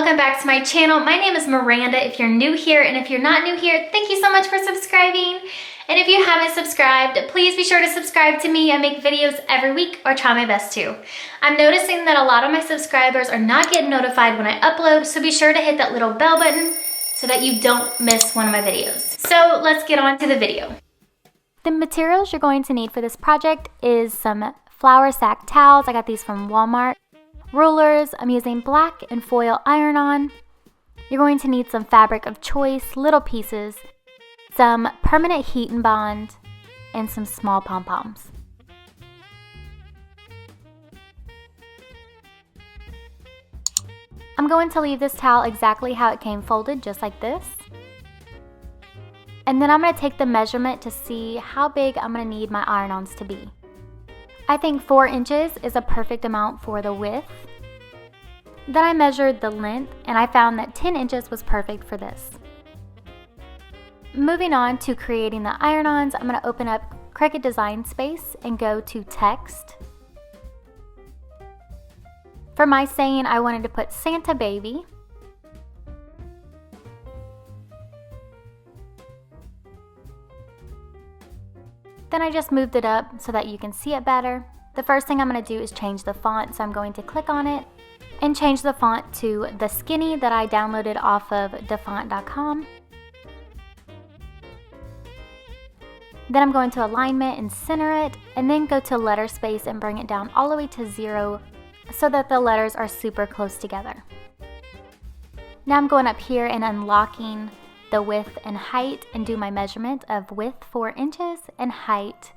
welcome back to my channel. My name is Miranda if you're new here, and if you're not new here, thank you so much for subscribing. And if you haven't subscribed, please be sure to subscribe to me. I make videos every week, or try my best to. I'm noticing that a lot of my subscribers are not getting notified when I upload, so be sure to hit that little bell button so that you don't miss one of my videos. So let's get on to the video. The materials you're going to need for this project is some flour sack towels. I got these from Walmart. Rulers. I'm using black and foil iron-on. You're going to need some fabric of choice, little pieces, some permanent heat and bond, and some small pom-poms. I'm going to leave this towel exactly how it came folded, just like this. And then I'm going to take the measurement to see how big I'm going to need my iron-ons to be. I think 4 inches is a perfect amount for the width. Then I measured the length and I found that 10 inches was perfect for this. Moving on to creating the iron-ons, I'm going to open up Cricut Design Space and go to Text. For my saying, I wanted to put Santa Baby. Then I just moved it up so that you can see it better. The first thing I'm going to do is change the font, so I'm going to click on it and change the font to the skinny that I downloaded off of dafont.com. Then I'm going to alignment and center it, and then go to letter space and bring it down all the way to 0 so that the letters are super close together. Now I'm going up here and unlocking the width and height and do my measurement of width 4 inches and height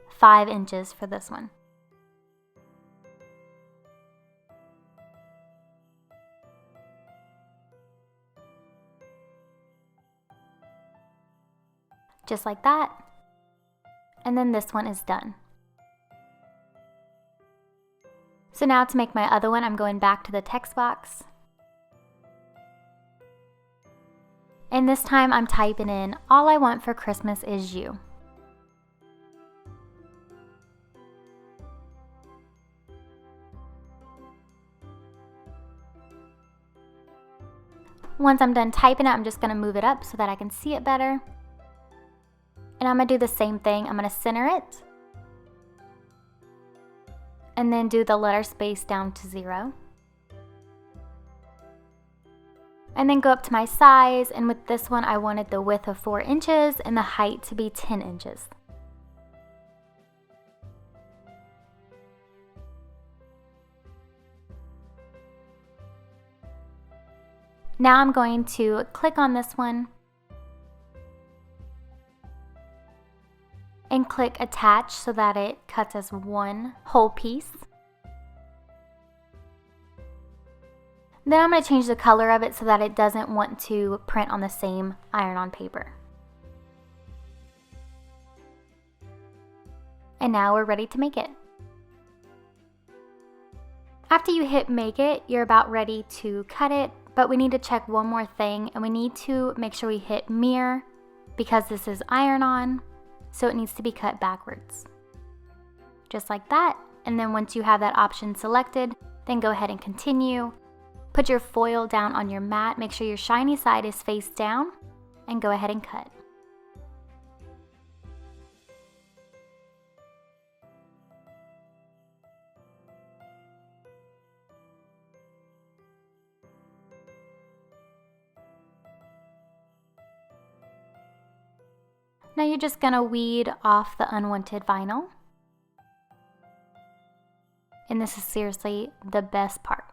5 inches for this one. Just like that. And then this one is done. So now to make my other one, I'm going back to the text box. And this time I'm typing in, "All I want for Christmas is you." Once I'm done typing it, I'm just going to move it up so that I can see it better. And I'm going to do the same thing. I'm going to center it. And then do the letter space down to 0. And then go up to my size, and with this one I wanted the width of 4 inches and the height to be 10 inches. Now I'm going to click on this one and click attach so that it cuts as one whole piece. Then I'm going to change the color of it so that it doesn't want to print on the same iron-on paper. And now we're ready to make it. After you hit make it, you're about ready to cut it, but we need to check one more thing, and we need to make sure we hit mirror because this is iron-on, so it needs to be cut backwards. Just like that. And then once you have that option selected, then go ahead and continue. Put your foil down on your mat, make sure your shiny side is face down, and go ahead and cut. Now you're just going to weed off the unwanted vinyl. And this is seriously the best part.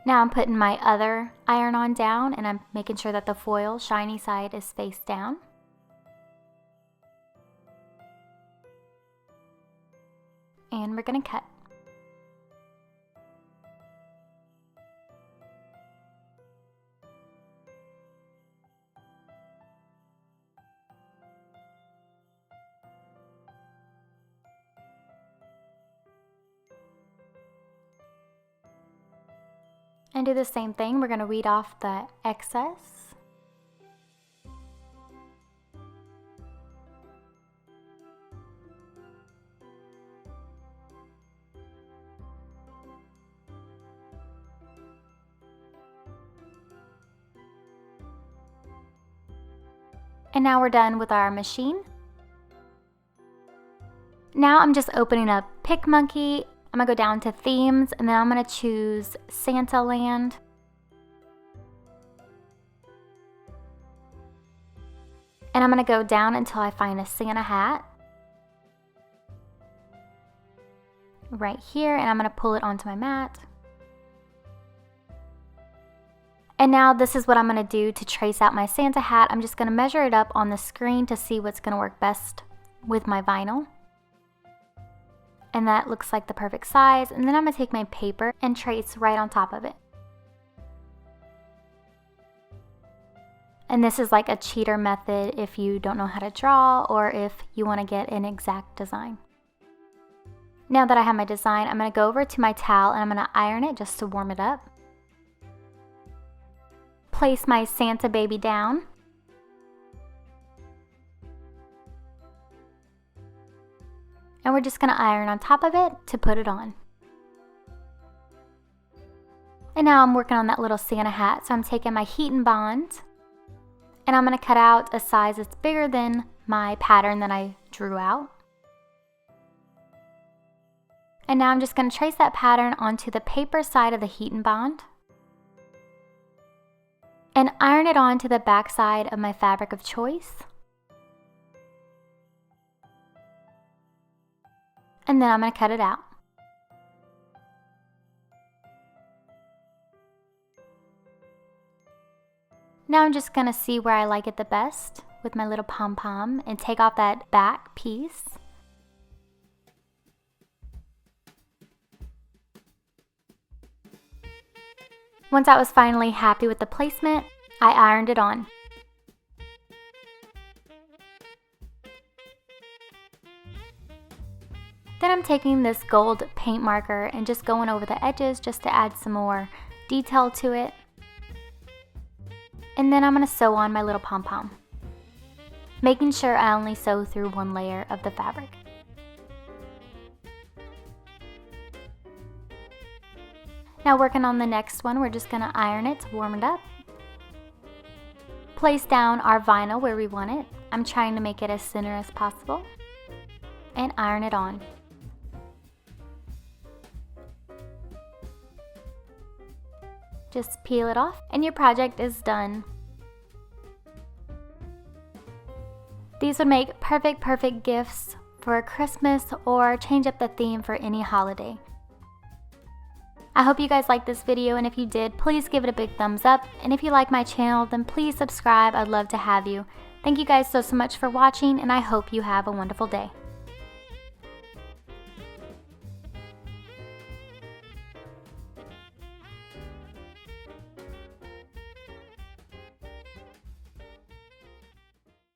Now I'm putting my other iron-on down, and I'm making sure that the foil shiny side is face down. And we're going to cut. And do the same thing. We're going to weed off the excess. And now we're done with our machine. Now I'm just opening up PicMonkey. I'm gonna go down to themes and then I'm gonna choose Santa Land. And I'm gonna go down until I find a Santa hat. Right here, and I'm gonna pull it onto my mat. And now this is what I'm gonna do to trace out my Santa hat. I'm just gonna measure it up on the screen to see what's gonna work best with my vinyl. And that looks like the perfect size. And then I'm gonna take my paper and trace right on top of it. And this is like a cheater method if you don't know how to draw or if you wanna get an exact design. Now that I have my design, I'm gonna go over to my towel and I'm gonna iron it just to warm it up. Place my Santa baby down. And we're just gonna iron on top of it to put it on. And now I'm working on that little Santa hat, so I'm taking my heat and bond and I'm gonna cut out a size that's bigger than my pattern that I drew out. And now I'm just gonna trace that pattern onto the paper side of the heat and bond and iron it onto the back side of my fabric of choice. And then I'm gonna cut it out. Now I'm just gonna see where I like it the best with my little pom-pom and take off that back piece. Once I was finally happy with the placement, I ironed it on. Then I'm taking this gold paint marker and just going over the edges just to add some more detail to it. And then I'm going to sew on my little pom-pom, making sure I only sew through one layer of the fabric. Now working on the next one, we're just going to iron it to warm it up. Place down our vinyl where we want it. I'm trying to make it as center as possible. And iron it on. Just peel it off and your project is done. These would make perfect gifts for Christmas or change up the theme for any holiday. I hope you guys liked this video, and if you did, please give it a big thumbs up. And if you like my channel, then please subscribe. I'd love to have you. Thank you guys so much for watching, and I hope you have a wonderful day.